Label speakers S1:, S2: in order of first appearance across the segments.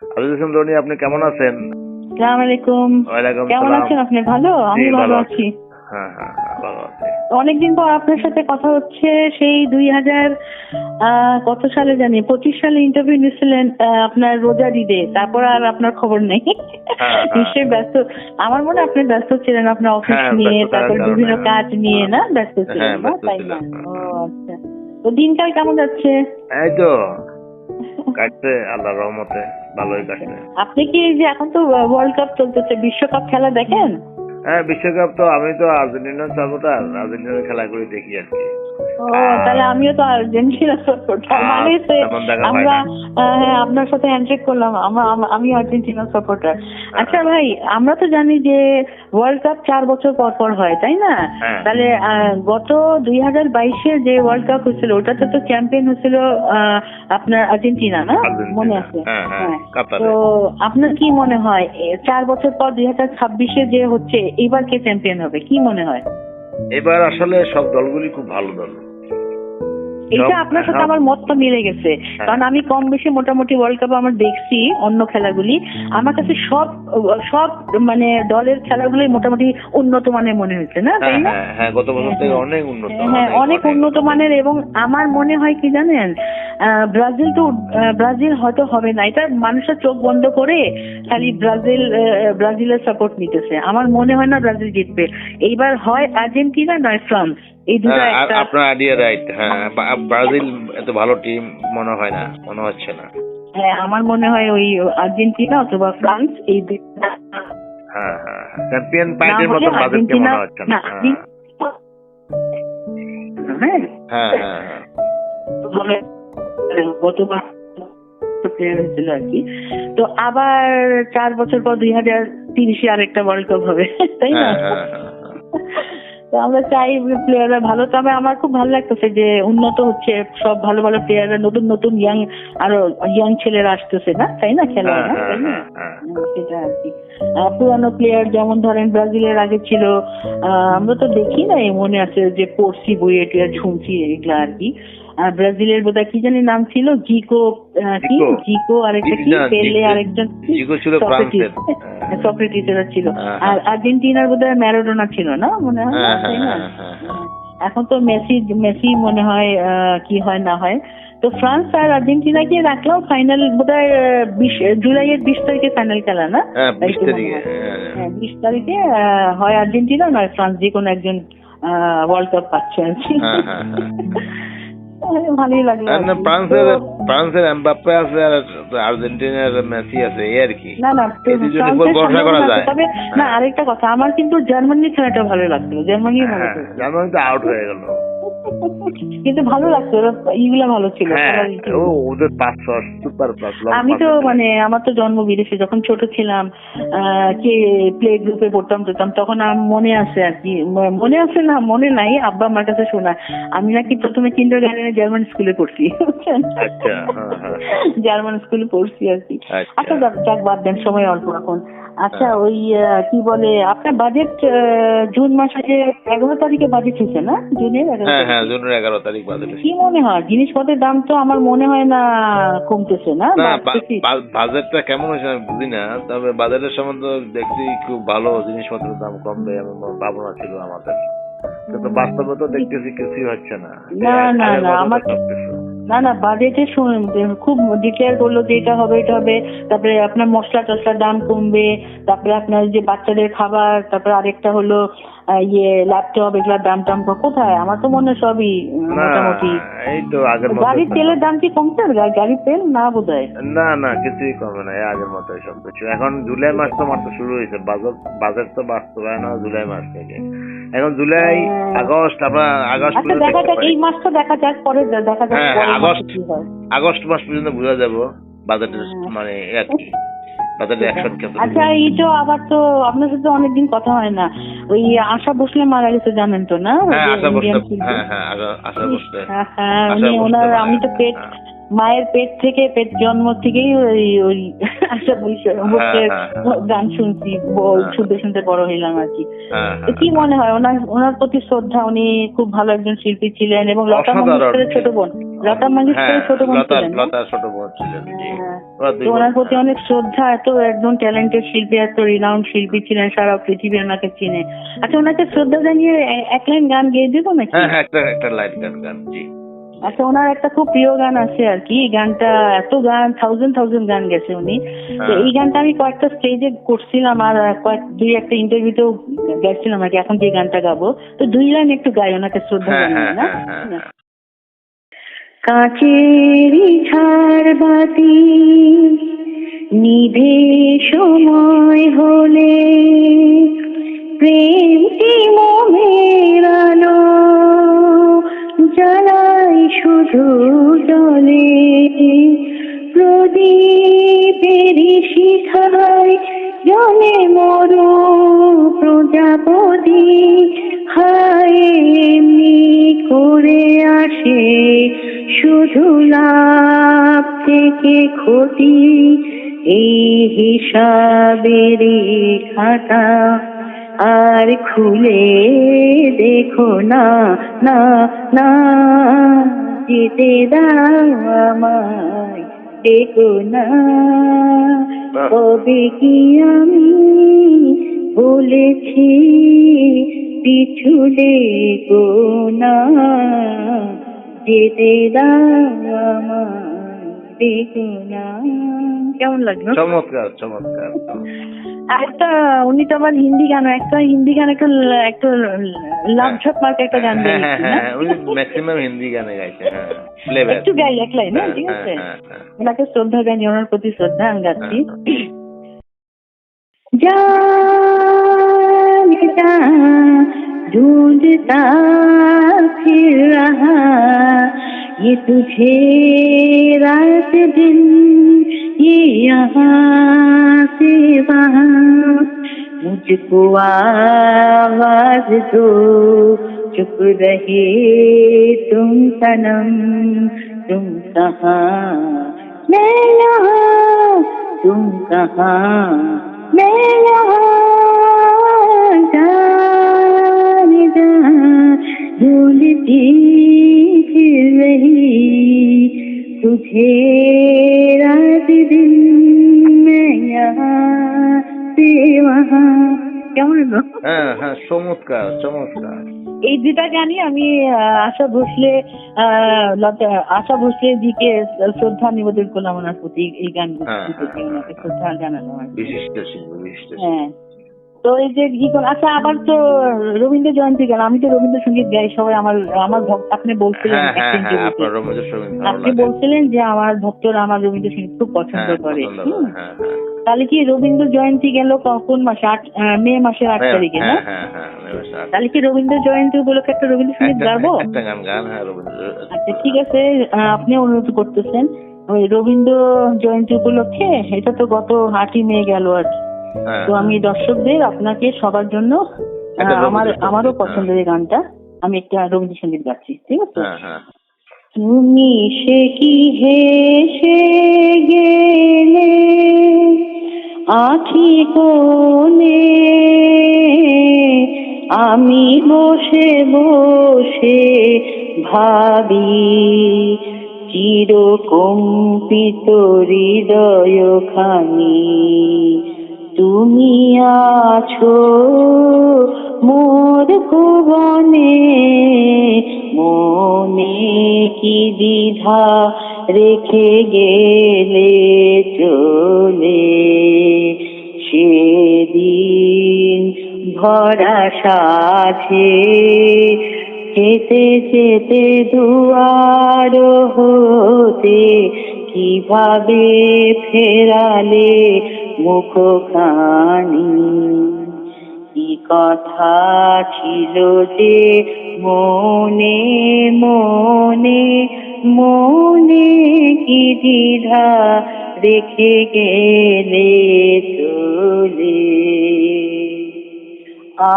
S1: আজিজুল ইসলাম রনি, আপনি কেমন আছেন?
S2: আসসালামু আলাইকুম।
S1: ওয়ালাইকুম
S2: কেমন
S1: সালাম।
S2: আছেন আপনি? ভালো? আমি
S1: জি,
S2: ভালো আছি।
S1: হ্যাঁ হ্যাঁ ভালো আছি।
S2: অনেকদিন পর আপনার সাথে কথা হচ্ছে। সেই 2000 কত সালে জানি 25 সালে ইন্টারভিউ নিয়েছিলেন আপনার রোজার ঈদে, তারপর আর আপনার খবর নেই।
S1: হ্যাঁ।
S2: নিশ্চয়ই ব্যস্ত। আমার মনে হয় আপনি ব্যস্ত ছিলেন আপনার অফিস
S1: হ্যাঁ,
S2: নিয়ে,
S1: ব্যস্ততার
S2: তারপর
S1: কারণে,
S2: বিভিন্ন
S1: হ্যাঁ।
S2: কাজ নিয়ে না ব্যস্ত ছিলেন
S1: হ্যাঁ,
S2: না,
S1: ব্যস্ত
S2: তাই না?
S1: ছিলাম।
S2: ও আচ্ছা। তো দিনকাল কেমন যাচ্ছে?
S1: এই তো কাটছে, আল্লাহর রহমতে ভালোই কাটছে।
S2: আপনি কি এই যে এখন তো ওয়ার্ল্ড কাপ চলতেছে, বিশ্বকাপ খেলা দেখেন?
S1: হ্যাঁ, বিশ্বকাপ তো আমি তো আর্জেন্টিনার সাপোর্টার, আর্জেন্টিনার খেলা করে দেখি আর কি।
S2: ও তাহলে আমিও তো আর্জেন্টিনা সাপোর্টার, মানে
S1: তেমন দেখা হয়
S2: আমরা
S1: না।
S2: হ্যাঁ আপনার সাথে হ্যান্ডশেক করলাম। আমি আর্জেন্টিনা সাপোর্টার। আচ্ছা ভাই, আমরা তো জানি যে ওয়ার্ল্ড কাপ 4 বছর পর পর হয়, তাই না?
S1: হ্যাঁ।
S2: তাহলে গত 2022-এ যে ওয়ার্ল্ড কাপ হয়েছিল ওটাতে তো চ্যাম্পিয়ন হয়েছিল আপনার আর্জেন্টিনা, না?
S1: আর্জেন্টিনা।
S2: মনে আছে?
S1: হ্যাঁ,
S2: হ্যাঁ।
S1: কাতারে।
S2: তো আপনার কি মনে হয় 4 বছর পর 2026-এ যে হচ্ছে, এবার কে চ্যাম্পিয়ন হবে, কি মনে হয়?
S1: এবার আসলে সব দলগুলি খুব ভালো দল।
S2: এটা আপনার সাথে আমার মতটা মিলে গেছে, কারণ আমি কম বেশি মোটামুটি ওয়ার্ল্ড কাপ আমার দেখছি অন্য খেলাগুলি। আমার কাছে সব সব মানে দলের খেলাগুলোই মোটামুটি উন্নত মানের মনে হয়েছে, না তাই না?
S1: হ্যাঁ, গত বছর থেকে অনেক উন্নত।
S2: হ্যাঁ, অনেক উন্নত মানের। এবং আমার মনে হয় কি জানেন, ব্রাজিল হয়তো হবে না, এটা মানুষের চোখ বন্ধ করে খালি ব্রাজিলের সাপোর্ট নিতেছে। আমার মনে হয় না ব্রাজিল জিতবে এইবার। হয় আর্জেন্টিনা নয় ফ্রান্স, এই দুটো একটা।
S1: আপনার আইডিয়া রাইট। হ্যাঁ, ব্রাজিল এত ভালো টিম মনে হয় না, মনে হচ্ছে না।
S2: হ্যাঁ, আমার মনে হয় ওই আর্জেন্টিনা অথবা ফ্রান্স, এই দুটো।
S1: হ্যাঁ হ্যাঁ, চ্যাম্পিয়ন পার্টির মতো ব্রাজিলকে মনে হচ্ছে না।
S2: হ্যাঁ
S1: হ্যাঁ হ্যাঁ হ্যাঁ,
S2: গতবার প্লেয়ার হয়েছিল আর কি। তো আবার 4 বছর পর 2030-এ আরেকটা ওয়ার্ল্ড কাপ হবে, তাই না? তো আমরা চাই প্লেয়াররা ভালো। তবে আমার খুব ভালো লাগতেছে যে উন্নত হচ্ছে, সব ভালো ভালো প্লেয়াররা, নতুন নতুন আরো ইয়াং ছেলেরা আসতেছে, না তাই না, খেলায়, না তাই না? সেটা আর কি। পুরানো প্লেয়ার যেমন ধরেন ব্রাজিলের আগে ছিল, আমরা তো দেখি না, মনে আছে যে পড়ছি বইয়ে টুয়ে শুনছি এগুলা আর কি। ব্রাজিলের বোধহয় কি জানি নাম ছিল, জিকো আরেকটা কি, পেলে আরেকজন, সক্রেটিস এরা ছিল। আর আর্জেন্টিনার বোধহয় ম্যারাডোনা ছিল, না মনে হয়, তাই না? এখন তো মেসি মনে হয় কি হয় না হয়। তো ফ্রান্স আর আর্জেন্টিনাকে রাখলাম ফাইনাল, বোধহয় জুলাইয়ের 20 তারিখে ফাইনাল খেলা, না? 20 তারিখে হয় আর্জেন্টিনা নয় ফ্রান্স, যে কোনো একজন ওয়ার্ল্ড কাপ পাচ্ছে আর কি। ভালোই লাগলো।
S1: ফ্রান্সের এমবাপ্পে আছে আর আর্জেন্টিনার মেসি আছে, এই আর কি।
S2: না তবে না, আরেকটা কথা, আমার কিন্তু জার্মানির খেলাটা ভালো লাগলো। জার্মানি
S1: তো আউট হয়ে গেল,
S2: কিন্তু ভালো লাগতো, এইগুলা ভালো ছিল।
S1: ওদের পাস সুপার পাস।
S2: আমি তো মানে আমার তো জন্ম বিদেশে, যখন ছোট ছিলাম কে প্লে গ্রুপে পড়তাম তখন মনে আছে আর কি, মনে আছে না মনে নাই, আব্বা আমার কাছে শোনা আমি নাকি প্রথমে কিন্ডারগার্টেনে জার্মান স্কুলে পড়ছি, বুঝছেন? জার্মান স্কুলে পড়ছি আর কি। আচ্ছা যাক, বাদ দেন, সময় অল্প এখন। আচ্ছা, ওই কি বলে আপনার বাজেট জুন মাসে 11 তারিখে বাজেট হয়েছে, না? জুনের
S1: 11 তারিখ বাজেট।
S2: কি মনে হয় জিনিসপত্রের দাম তো আমার মনে হয় না কমতেছে, না?
S1: বাজেটটা কেমন হয়েছে আমি বুঝি না, তবে বাজেটের সম্বন্ধে দেখছি খুব ভালো, জিনিসপত্রের দাম কমবে এমন ভাবনা ছিল আমাদের, কিন্তু বাস্তবে তো দেখতেছি কিছুই হচ্ছে না।
S2: না বাজেটে খুব ডিক্লেয়ার করলো যে এটা হবে। তারপরে আপনার মশলা টসলার দাম কমবে, তারপরে আপনার যে বাচ্চাদের খাবার, তারপরে আরেকটা হলো ল্যাপটপ, এগুলার দাম কোথায়? আমার তো মনে হয় সবই মোটামুটি। এই তো গাড়ির তেলের দাম কি কমছে? গাড়ির তেল না বোধহয়
S1: না কিছুই কমে না, আগের মতোই সবকিছু। এখন জুলাই মাস তো মাত্র শুরু হয়েছে, বাজেট তো বাস্তবায়ন হয় জুলাই মাস থেকে। এখন জুলাই, আগস্ট, আগস্ট
S2: দেখা যাক, এই মাসটা দেখা যাক, পরে দেখা যাক
S1: আগস্ট মাস পর্যন্ত বোঝা যাবো বাজেটের মানে
S2: আচ্ছা, এই তো আবার তো আপনার সাথে অনেকদিন কথা হয় না। ওই আশা ভোসলে মারা গেছে, জানেন তো, না? ওনার, আমি তো মায়ের পেট জন্ম থেকেই ওই বসে বসে বসে গান শুনছি, শুনতে শুনতে বড় হইলাম আর কি। তো কি মনে হয় ওনার প্রতি শ্রদ্ধা, উনি খুব ভালো একজন শিল্পী ছিলেন এবং লতা মঙ্গেশকরের ছোট বোন, লতা মঙ্গেশকরের ছোট বোন ছিলেন। তো ওনার প্রতি অনেক শ্রদ্ধা, এত একজন ট্যালেন্টেড শিল্পী, এত রিনাউন্ড শিল্পী ছিলেন, সারা পৃথিবী ওনাকে চিনে। আচ্ছা, ওনাকে শ্রদ্ধা জানিয়ে এক লাইন গান গেয়ে দেবো নাকি?
S1: একটা লাইন গান।
S2: আচ্ছা, ওনার একটা খুব প্রিয় গান আছে আর কি, গানটা এত গান থাউজেন্ড গান গেছে উনি। তো এই গানটা আমি কয়েকটা স্টেজে করছিলাম আর দুই একটা ইন্টারভিউতেও গাইছিলাম আর কি। এখন যে গানটা গাবো, তো 2 লাইন একটু গাই ওনাকে শ্রদ্ধা জানিয়ে না। কাচেরি ঝাড়বাতি নিভে সময় হলে, প্রেমটি মোমের আলো জ্বালাই শুধু জলে, প্রদীপেরই শিখায় জলে মরু প্রজাপতি, হায় এমনি করে আসে শুধু লাভ থেকে ক্ষতি, এই হিসাবের খাতা আর খুলে দেখো না, না না যেতে দাও আমায়, দেখো না কবে কি আমি বলেছি পিছু দেখো না, যেতে দাও আমায়, দেখো না। কেমন লাগলো?
S1: চমৎকার।
S2: একটা উনি তো আবার হিন্দি গান একটা লাভ ঝক মার্ক একটা গান
S1: উনি ম্যাক্সিমাম হিন্দি গানে গাইছে।
S2: একটু গাই এক লাইন, ঠিক আছে? ওনাকে শ্রদ্ধা জানি, ওনার প্রতি শ্রদ্ধা আমি গাচ্ছি। ढूंढता फिर रहा ये तुझे रात दिन, ये यहाँ से वहाँ, मुझको आवाज दो, चुप रहे तुम सनम, तुम कहाँ मैं यहाँ, तुम कहाँ मैं यहाँ, ढूंढती फिर रही तुझे रात दिन, मैं यहाँ से वहाँ। কেমন হলো?
S1: চমৎকার।
S2: এই দুটা গানই আমি আশা ভোসলে দিকে শ্রদ্ধা নিবেদন করলাম ওনার প্রতি, এই গানগুলো ওনাকে শ্রদ্ধা জানালাম আর কি।
S1: বিশিষ্ট শিল্পী।
S2: হ্যাঁ, তো এই যে কি করে, আচ্ছা আবার তো রবীন্দ্র জয়ন্তী গেল, আমি তো রবীন্দ্রসঙ্গীত গাই, সবাই আমার ভক্ত। আপনি বলছিলেন আপনি বলছিলেন যে আমার ভক্তরা আমার রবীন্দ্রসঙ্গীত খুব পছন্দ করে। তাহলে কি রবীন্দ্র জয়ন্তী গেল কোন মাসে? মে মাসের 8 তারিখে না? তাহলে কি রবীন্দ্র জয়ন্তী উপলক্ষে একটা রবীন্দ্রসঙ্গীত গাবো? আচ্ছা ঠিক আছে, আপনি অনুরোধ করতেছেন ওই রবীন্দ্র জয়ন্তী উপলক্ষে, এটা তো গত 8ই মে গেল আর কি। তো আমি দর্শকদের, আপনাকে সবার জন্য আমারও পছন্দের গানটা আমি একটা রবীন্দ্রসঙ্গীত গাচ্ছি, ঠিক আছে? তুমি সে কি হেসে গেলে আঁখি কোণে, আমি বসে বসে ভাবি চিরকম্পিত হৃদয় খানি, তুমি আছো মোর ভুবনে, মনে কি দ্বিধা রেখে গেলে চলে, সেদিন ভরা সাথে যেতে যেতে দুয়ার হতে কিভাবে ফেরালে মুখখানি, কি কথা ছিল যে মনে মনে, মনে কি দ্বিধা রেখে গেলে চলে,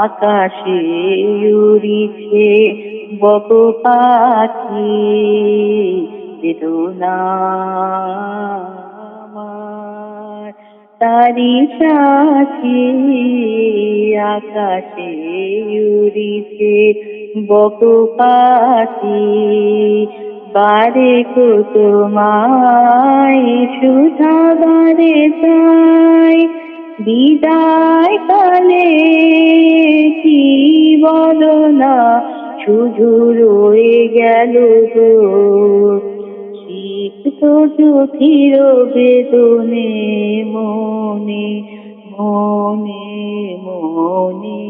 S2: আকাশে উড়িছে বক পাখি বেদনা আমার, তারি সাথে আকাশে উড়িছে বক পাখি, বারে গো তোমায় সুধা বারে যাই, বিদায় কালে কি বলো না, শুধু রয়ে গেল গো সিক্ত চোখের বেদনে মনে মনে মনে,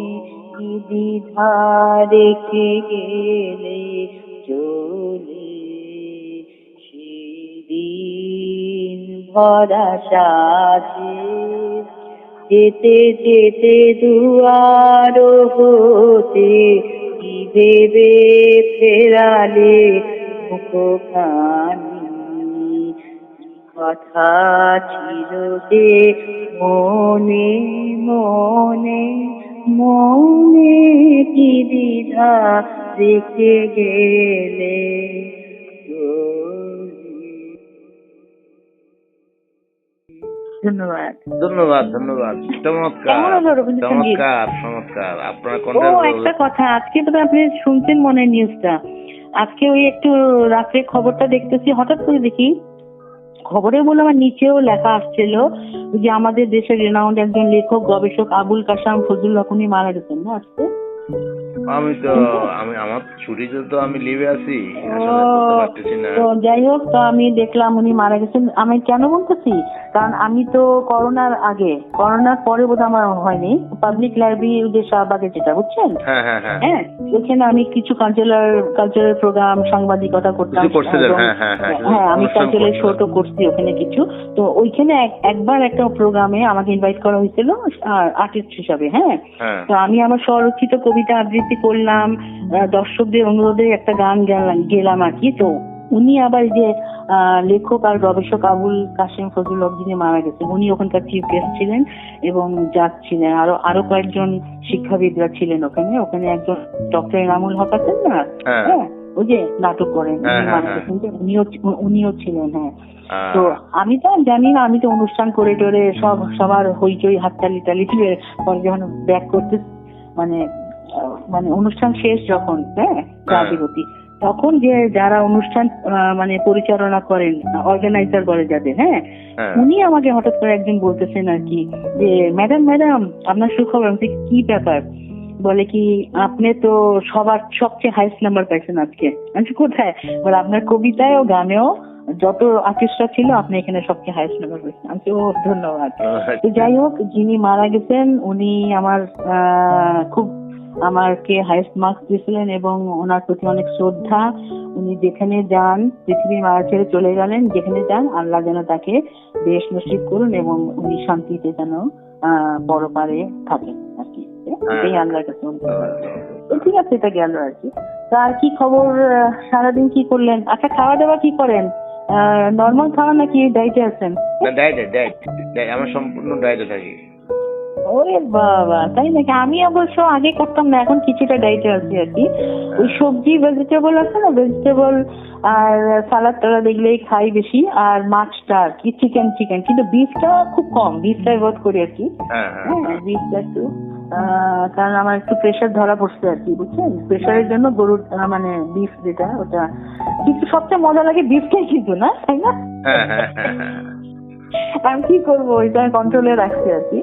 S2: কি দ্বিধা রেখে গেলে চলে সেদিন ভরা সাজে, যেতে যেতে দুয়ার হতে কি ভেবে ফেরালে মুখখানি, কথা ছিল যে মনে মনে মনে, কি দ্বিধা রেখে গেলে চলে। ধন্যবাদ
S1: ধন্যবাদ ধন্যবাদ, চমৎকার
S2: কেমন হলো রবীন্দ্রসঙ্গীত?
S1: চমৎকার চমৎকার আপনার
S2: ও
S1: কণ্ঠের
S2: একটা কথা, আজকে তো আপনি শুনছেন মনে হয় নিউজটা, আজকে ওই একটু রাত্রে খবরটা দেখতেছি, হঠাৎ করে দেখি খবরে বলে আমার নিচেও লেখা আসছিল যে আমাদের দেশের রেনাউন্ড একজন লেখক গবেষক আবুল কাসাম ফজলুল হক উনি মারা গেছেন না আজকে।
S1: আমি তো আমার ছুটিতে তো আমি লিভে আছি, আসলে করতে পারতেছি না।
S2: তো যাই হোক, তো আমি দেখলাম উনি মারা গেছেন। আমি কেন বলতেছি, কারণ আমি তো করোনার আগে, করোনার পরে বোধ আমার হয়নি, পাবলিক লাইব্রেরি যে শাহবাগে যেটা বুঝছেন,
S1: হ্যাঁ হ্যাঁ হ্যাঁ
S2: হ্যাঁ ওখানে আমি কিছু কালচারাল প্রোগ্রাম সাংবাদিকতা করতাম। হ্যাঁ আমি কালচারাল শোটো করছি ওখানে কিছু। তো ওইখানে একবার একটা প্রোগ্রামে আমাকে ইনভাইট করা হয়েছিল আর্টিস্ট হিসাবে। হ্যাঁ, তো আমি আমার স্বরচিত কবিতা আবৃত্তি করলাম, দর্শকদের অনুরোধে একটা গান গেলাম আর কি। তো উনি আবার যে লেখক আর গবেষক আবুল কাসেম ফজলুল হক যিনি মারা গেছেন, উনি ওখানকার চিফ গেস্ট ছিলেন এবং জাজ ছিলেন, আরো কয়েকজন শিক্ষাবিদরা ছিলেন ওখানে। ওখানে একজন ডক্টর এনামুল হক আছেন না, হ্যাঁ ওই যে নাটক করেন, উনিও ছিলেন। হ্যাঁ, তো আমি তো জানি না, আমি তো অনুষ্ঠান করে টোরে সবার হইচই হাততালি টালি দিয়ে পরে যখন ব্যাক করতে মানে অনুষ্ঠান শেষ যখন, হ্যাঁ বিরতি, তখন যে যারা অনুষ্ঠান মানে পরিচালনা করেন, অর্গানাইজার বলে যাদের, হ্যাঁ উনি আমাকে হঠাৎ করে একদিন বলতেছেন আর কি যে ম্যাডাম আপনার সুখবর। কি ব্যাপার? বলে কি আপনি তো সবচেয়ে হাইস্ট নাম্বার পাইছেন আজকে। আমি কোথায়? বলে আপনার কবিতায় ও গানেও যত আর্টিস্টরা ছিল আপনি এখানে সবচেয়ে হাইস্ট নাম্বার পেয়েছেন। আমি ও ধন্যবাদ। তো যাই হোক, যিনি মারা গেছেন উনি আমার খুব আমাকে হাইস্ট মার্কস দিয়েছিলেন এবং ওনার প্রতি অনেক শ্রদ্ধা। উনি যেখানে যান, পৃথিবীর মায়া ছেড়ে চলে গেলেন, যেখানে যান আল্লাহ যেন তাকে বেশ নসিব করুন এবং উনি শান্তিতে যেন পরপারে থাকেন আর কি, এই আল্লাহর কাছে। ঠিক আছে, এটা গেল আর কি। তার কি খবর? সারাদিন কি করলেন? আচ্ছা, খাওয়া দাওয়া কি করেন? নর্মাল খাওয়া নাকি ডায়েটে আছেন?
S1: ডায়েট আমার সম্পূর্ণ ডায়েটে থাকি।
S2: ওরে বাবা, তাই নাকি? আমি অবশ্য আগে করতাম না, এখন কিছুটা ডায়েটে আছি আর কি। ওই সবজি ভেজিটেবল আছে না, ভেজিটেবল আর সালাদ টালাদ এগুলোই খাই বেশি, আর মাছটা আর কি চিকেন, কিন্তু বিফটা খুব কম, বিফটা অ্যাভয়েড করি আর কি। হ্যাঁ, বিফটা একটু কারণ আমার একটু প্রেশার ধরা পড়ছে আর কি, বুঝছেন? প্রেশারের জন্য গরুর মানে বিফ যেটা ওটা, কিন্তু সবচেয়ে মজা লাগে বিফটাই কিন্তু, না তাই না? আমি কি করবো, ওইটা কন্ট্রোলে রাখছি আর কি।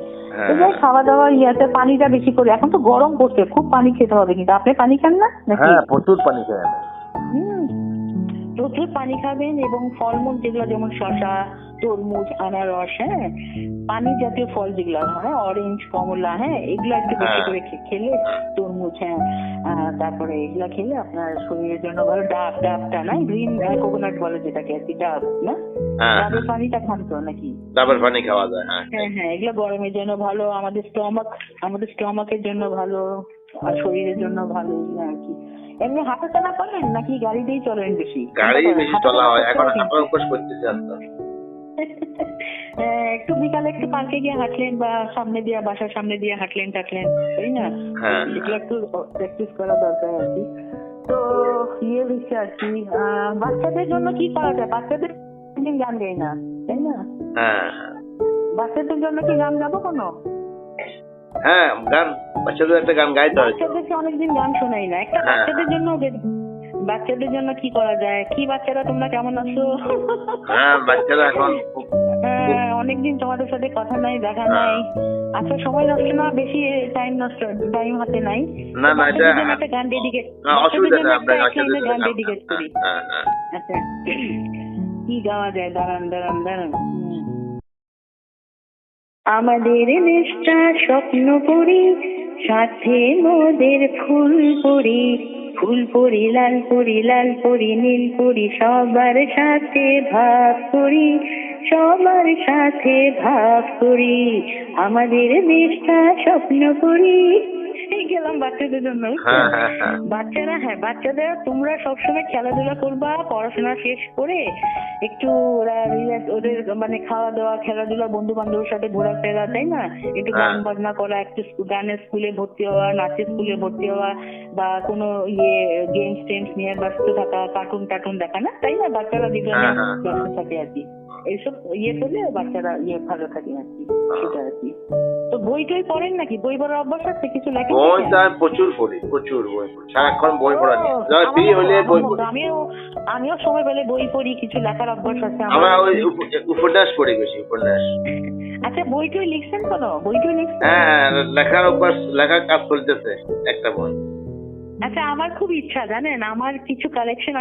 S2: খাওয়া দাওয়া ইয়াতে পানিটা বেশি করে, এখন তো গরম পড়ছে, খুব পানি খেতে হবে। কিন্তু আপনি পানি খান না নাকি?
S1: প্রচুর পানি খাই আমি।
S2: প্রচুর পানি খাবেন এবং ফলমূল যেগুলো যেমন শসা, তরমুজ, আনারস, হ্যাঁ পানি জাতীয় ফল যেগুলো, হ্যাঁ অরেঞ্জ, কমলা, হ্যাঁ এগুলো একটু বেশি করে খেলে, তরমুজ, হ্যাঁ তারপরে এগুলা খেলে আপনার শরীরের জন্য ভালো। ডাবটা না, গ্রিন কোকোনাট বলে যেটাকে আর কি, ডাব না, ডাবের পানিটা খান তো নাকি?
S1: ডাবের পানি খাওয়া যায়,
S2: হ্যাঁ এগুলো গরমের জন্য ভালো, আমাদের স্টমাকের জন্য ভালো, আর শরীরের জন্য ভালো আর কি। এমনি হাঁটা চলা করেন নাকি গাড়ি দিয়েই চলেন বেশি?
S1: গাড়ি বেশি চলা হয়, এখন হাঁটার অভ্যাস করতেছি আস্তে আস্তে।
S2: একটু বিকালে একটু পার্কে গিয়ে হাঁটলেন বা বাসার সামনে দিয়ে হাঁটলেন টাটলেন, তাই না? এগুলো একটু প্র্যাকটিস করা দরকার আর কি। তো হচ্ছে আর কি, বাচ্চাদের জন্য কি করা যায়? বাচ্চাদের গান গাই না, তাই না? বাচ্চাদের জন্য কি গান গাবো কোনো?
S1: হ্যাঁ, গান, বাচ্চাদের একটা গান গাইতে হয়।
S2: বাচ্চাদেরকে অনেকদিন গান শোনাই না, একটা
S1: হ্যাঁ।
S2: বাচ্চাদের জন্য কি করা যায়? কি বাচ্চারা তোমরা কেমন আছো?
S1: হ্যাঁ, বাচ্চারা এখন
S2: অনেকদিন তোমাদের সাথে কথা নাই, দেখা
S1: হ্যাঁ।
S2: নাই। আচ্ছা, সময় নষ্ট না, বেশি টাইম হাতে নাই।
S1: না, না,
S2: বাচ্চাদের
S1: এটা
S2: জন্য একটা গান ডেডিকেট,
S1: না, অসুবিধা নেই, আপনার
S2: গান ডেডিকেট করি।
S1: হ্যাঁ, হ্যাঁ।
S2: আচ্ছা, কি গাওয়া যায়? দাঁড়ান দাঁড়ান দাঁড়ান। আমাদের দেশটা স্বপ্ন করি, সাথে মোদের ফুল পরি, ফুল পরি, লাল পরি, লাল পরি, নীল পরি, সবার সাথে ভাগ করি, সবার সাথে ভাগ করি, আমাদের দেশটা স্বপ্ন করি। এই গেলাম বাচ্চাদের জন্য।
S1: হ্যাঁ, হ্যাঁ, হ্যাঁ।
S2: বাচ্চাদের তোমরা সবসময় খেলাধুলা করবা, পড়াশোনা শেষ করে একটু ওদের মানে খাওয়া দাওয়া, খেলাধুলা, বন্ধু বান্ধবের সাথে ঘোরাফেরা, তাই না? একটু গান বাজনা করা, একটু গানের স্কুলে ভর্তি হওয়া, নাচের স্কুলে ভর্তি হওয়া, বা কোনো গেমস টেমস নিয়ে ব্যস্ত থাকা, কার্টুন টার্টুন দেখা, না তাই না? বাচ্চারা জীবনে ব্যস্ত থাকে আর কি, এইসব করলে বাচ্চারা ভালো থাকে আর কি, সেটা আর কি। তো বই টই পড়েন নাকি? বই পড়ার অভ্যাস আছে? কিছু লেখেন?
S1: বই তো আমি প্রচুর পড়ি, প্রচুর বই পড়ি, সারাক্ষণ বই পড়া নিয়ে। ফ্রি হলে বই পড়ি।
S2: আমিও সময় পেলে বই পড়ি, কিছু লেখার অভ্যাস আছে
S1: আমার। ওই উপন্যাস পড়ি বেশি, উপন্যাস।
S2: আচ্ছা, বই টই লিখছেন কোনো? বই টই লিখছেন?
S1: হ্যাঁ, লেখার অভ্যাস, লেখার কাজ চলতেছে একটা বই।
S2: আচ্ছা, আমার খুব ইচ্ছা জানেন, আমার কিছু কালেকশন,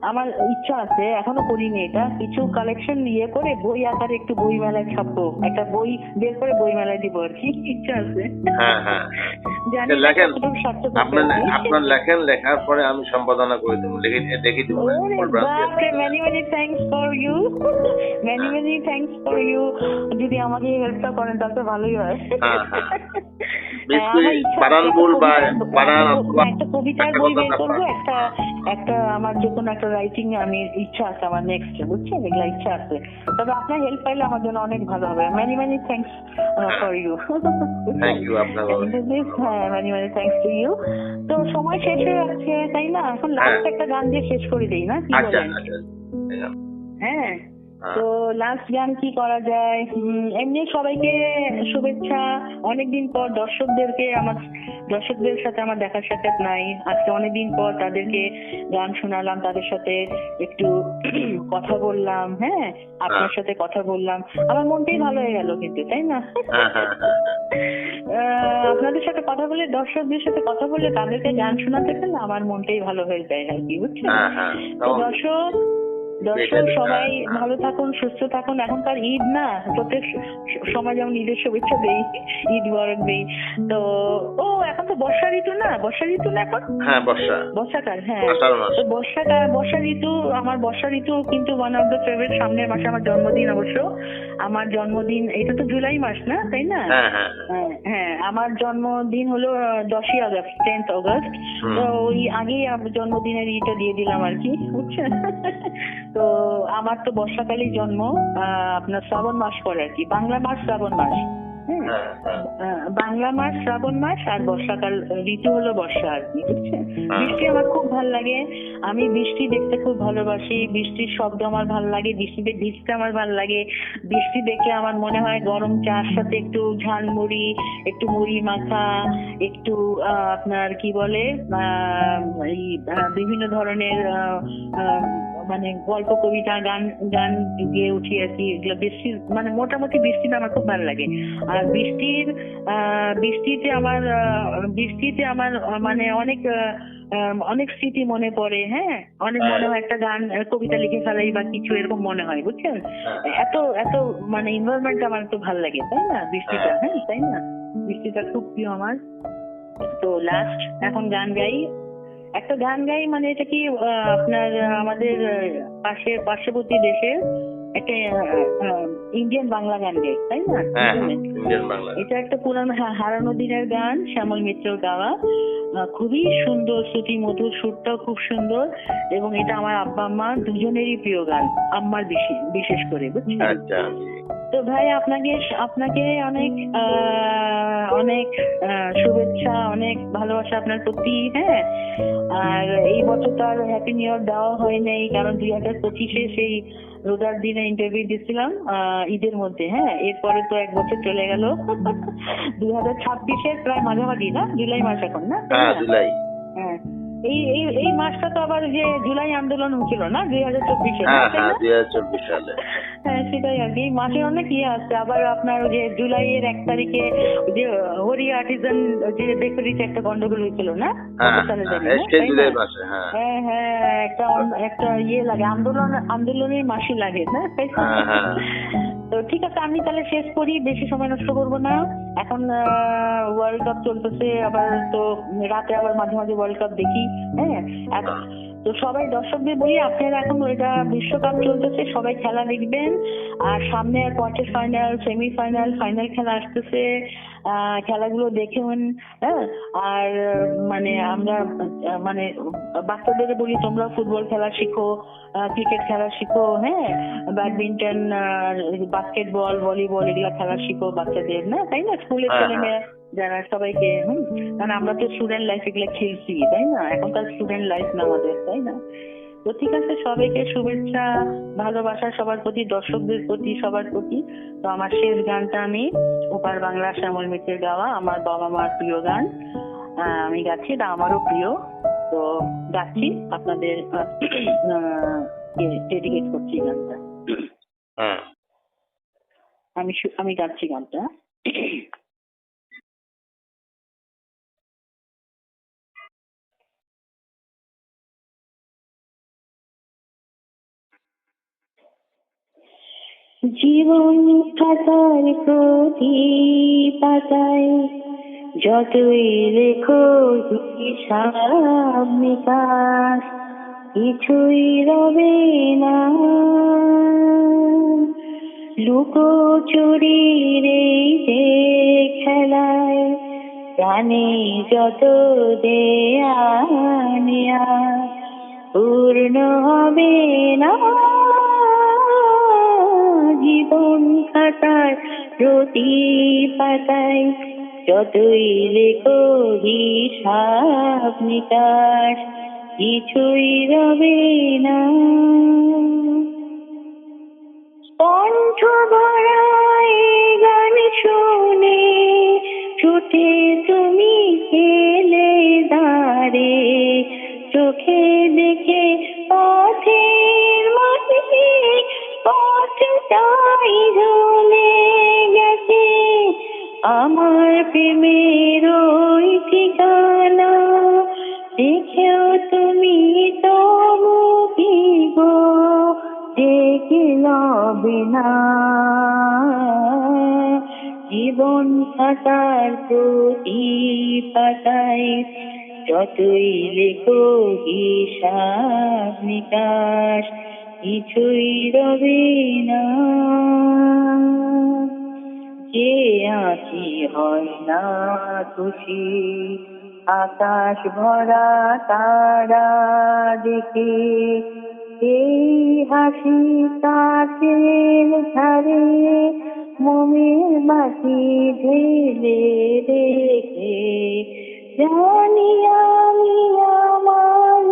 S2: আমার ইচ্ছা আছে, এখনো করিনি এটা, কিছু কালেকশন করে বই আকারে একটু বই মেলায় ছাপবো, একটা বই বের করে বই মেলায় দিব আর কি, ইচ্ছা আছে।
S1: হ্যাঁ, হ্যাঁ,
S2: জানি না
S1: লেখেন,
S2: কতটুকু সার্থক হবে।
S1: আপনার লেখেন, লেখার পরে আমি সম্পাদনা করে দেবো, দেখে দিব।
S2: Many many thanks for you, many many thanks for you. যদি আমাকে হেল্পটা করেন তাহলে তো ভালোই হয়। একটা কবিতার বই বের করবো, একটা আমার যে কোনো একটা রাইটিং আমি ইচ্ছা আছে আমার নেক্সট, বুঝছেন? এগুলা ইচ্ছা আছে, তবে আপনার হেল্প পাইলে আমার জন্য অনেক ভালো হবে। Many many thanks for you.
S1: Thank you আপনার।
S2: হ্যাঁ, many many thanks to you. তো সময় শেষ হয়ে যাচ্ছে, তাই না? এখন লাস্ট একটা গান দিয়ে শেষ করে দেই, না কি বলেন? হ্যাঁ, তো লাস্ট গান কি করা যায়? এমনি সবাইকে শুভেচ্ছা। অনেকদিন পর দর্শকদের সাথে আমার দেখা সাক্ষাৎ নাই, আজকে অনেকদিন পর তাদেরকে গান শোনালাম, তাদের সাথে একটু কথা বললাম। হ্যাঁ, আপনার সাথে কথা বললাম, আমার মনটাই ভালো হয়ে গেল কিন্তু, তাই না? আপনাদের সাথে কথা বলে, দর্শকদের সাথে কথা বলে, তাদেরকে গান শোনাতে পেলে আমার মনটাই ভালো হয়ে যায় আর কি, বুঝছেন? তো দর্শক সবাই ভালো থাকুন, সুস্থ থাকুন। এখনকার ঈদ না, প্রত্যেক সময় যেমন ঈদের শুভেচ্ছা দেই, ঈদ মোবারক দেই। তো এখন তো বর্ষা ঋতু না এখন? হ্যাঁ, বর্ষাকাল। হ্যাঁ, তো বর্ষা ঋতু, আমার বর্ষা ঋতু কিন্তু ওয়ান অফ দ্য ফেভারিট। সামনের মাসে আমার জন্মদিন, অবশ্য আমার জন্মদিন, এটা তো জুলাই মাস না, তাই না? হ্যাঁ, আমার জন্মদিন হলো 10ই আগস্ট, 10th অগস্ট। তো ওই আগেই জন্মদিনের ইটা দিয়ে দিলাম আর কি, বুঝছেন? তো আমার তো বর্ষাকালই জন্ম, আপনার শ্রাবণ মাস পরে আর কি, বাংলা মাস শ্রাবণ মাস। বাংলা মাস শ্রাবণ মাস, আর বর্ষাকাল ঋতু হলো বর্ষা আর কি, বুঝছেন? বৃষ্টি আমার খুব ভাল লাগে, আমি বৃষ্টি দেখতে খুব ভালোবাসি, বৃষ্টির শব্দ আমার ভাল লাগে, বৃষ্টিতে ভিজতে আমার ভাল লাগে। বৃষ্টি দেখলে আমার মনে হয় গরম চার সাথে একটু ঝালমুড়ি, একটু মুড়ি মাখা, একটু আপনার কি বলে এই বিভিন্ন ধরনের মানে গল্প, কবিতা, গান গিয়ে উঠি আর কি। বৃষ্টি মানে মোটামুটি বৃষ্টিটা আমার খুব ভালো লাগে। আর বৃষ্টিতে আমার মানে অনেক স্মৃতি মনে পড়ে। হ্যাঁ, অনেক মনে হয় একটা গান, কবিতা লিখে ফেলাই বা কিছু এরকম মনে হয়, বুঝছেন? এত মানে এনভায়রনমেন্ট আমার তো ভালো লাগে, তাই না? বৃষ্টিটা, হ্যাঁ তাই না? বৃষ্টিটা খুব প্রিয় আমার। তো লাস্ট এখন গান গাই, একটা গান গাই, মানে এটা কি আপনার আমাদের পার্শ্ববর্তী দেশের একটা ইন্ডিয়ান বাংলা গান গাই, তাই না? এটা একটা পুরানো হারানো দিনের গান, শ্যামল মিত্রর গাওয়া, খুবই সুন্দর, শ্রুতি মধুর, সুরটাও খুব সুন্দর, এবং এটা আমার আব্বা আম্মা দুজনেরই প্রিয় গান, আম্মার বিশেষ করে, বুঝছেন? তো ভাই আপনাকে অনেক শুভেচ্ছা, অনেক ভালোবাসা আপনার প্রতি। হ্যাঁ, আর এই বছর তো আর হ্যাপি নিউ ইয়ার দেওয়া হয় নাই, কারণ 2025-এ সেই রোজার দিনে ইন্টারভিউ দিয়েছিলাম ঈদের মধ্যে। হ্যাঁ, এরপরে তো 1 বছর চলে গেল। 2026-এর প্রায় মাঝামাঝি না, জুলাই মাস এখন না?
S1: হ্যাঁ, জুলাই।
S2: হ্যাঁ, এই এই এই মাসটা তো আবার যে জুলাই আন্দোলন হচ্ছিল না 2024-এ?
S1: হ্যাঁ হ্যাঁ, 2024 সালে।
S2: হ্যাঁ, সেটাই আর কি। এই মাসে অনেক ইয়ে আছে। আবার আপনার ওই যে জুলাইয়ের 1 তারিখে ওই যে হরি আর্টিজান যে বেকারিতে একটা গন্ডগোল হয়েছিল না?
S1: হ্যাঁ,
S2: কত সালে জানি না?
S1: এসকে
S2: তাই না?
S1: জুলাই মাসে। হ্যাঁ
S2: হ্যাঁ হ্যাঁ, একটা ইয়ে লাগে, আন্দোলনের মাসি লাগে না? তাই তো?
S1: হ্যাঁ হ্যাঁ।
S2: তো ঠিক আছে, আমি তাহলে শেষ করি, বেশি সময় নষ্ট করবো না। এখন ওয়ার্ল্ড কাপ চলতেছে, আবার তো রাতে আবার মাঝে মাঝে ওয়ার্ল্ড কাপ দেখি। হ্যাঁ, তো সবাই দর্শকদের বলি, আপনারা এখন এটা বিশ্বকাপ চলতেছে, সবাই খেলা দেখবেন। আর সামনে কোয়ার্টার ফাইনাল, সেমিফাইনাল, ফাইনাল খেলা আসতেছে, খেলাগুলো দেখুন। হ্যাঁ, আর মানে আমরা মানে বাচ্চাদের বলি, তোমরা ফুটবল খেলা শিখো, ক্রিকেট খেলা শিখো, হ্যাঁ, ব্যাডমিন্টন, বাস্কেটবল, ভলিবল এগুলা খেলা শিখো বাচ্চাদের, না তাই না? স্কুলের ছেলে মেয়ে যারা সবাইকে, কারণ আমরা তো স্টুডেন্ট লাইফ এগুলো খেলছি, তাই না? এখনকার স্টুডেন্ট লাইফ না আমাদের, তাই না? তো ঠিক আছে, সবাইকে শুভেচ্ছা, ভালোবাসা সবার প্রতি, দর্শকদের প্রতি, সবার প্রতি। তো আমার শেষ গানটা আমি ওপার বাংলা শ্যামল মিত্রের গাওয়া, আমার বাবা মার প্রিয় গান আমি গাচ্ছি, এটা আমারও প্রিয়। তো গাচ্ছি, আপনাদের ডেডিকেট করছি গানটা। আমি গাচ্ছি গানটা। জীবন খাতার প্রতি পাতায় যতই লেখো হিসাব নিকাশ, কিছুই রবে না। লুকোচুরির এই যে খেলায় প্রাণে যত দেয়া নেয়া পূর্ণ হবে না। জীবন খাতার প্রতি পাতায় যতই লেখো হিসাব নিকাশ, কিছুই রবে না। কণ্ঠ ভরা এই গান শুনে ছুটে তুমি এলে দাঁড়ে, চোখে দেখে পথের মাঝে পথটাই ঝুলে গেছে। আমার প্রেমের ওই ঠিকানা দেখেও তুমি তবু কি গো দেখে লবে না। জীবন খাতার প্রতি পাতায় যতই লেখো হিসাব নিকাশ, কিছুই রবে না। যে আঁখি হয় না খুশি আকাশ ভরা তারা দেখে, এই হাসি কাছের ধারে মোমের বাতি ঢেলে রেখে, জানি আমি আমার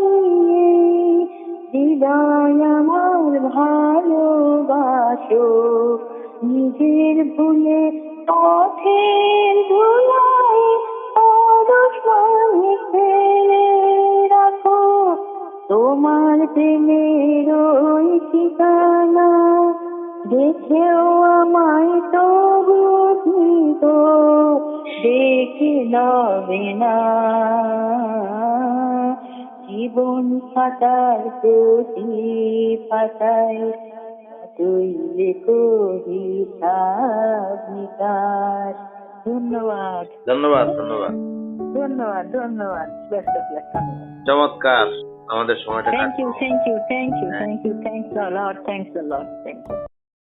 S2: হৃদয় আমার ভালোবাসো, নিজের ভুলে পথের ধুলায় পরশমণি ফেলে রাখো। তোমার প্রেমের ওই ঠিকানা দেখেও আমায় তবু তো দেখে লবে না। জীবন খাতার প্রতি পাতায় তুই লেখো হিসাব নিকাশ। ধন্যবাদ
S1: ধন্যবাদ ধন্যবাদ
S2: ধন্যবাদ ধন্যবাদ। Best of luck.
S1: চমৎকার আমাদের সময়টা।
S2: Thank you thank you thank you thank you thanks a lot, thanks a lot, thank you.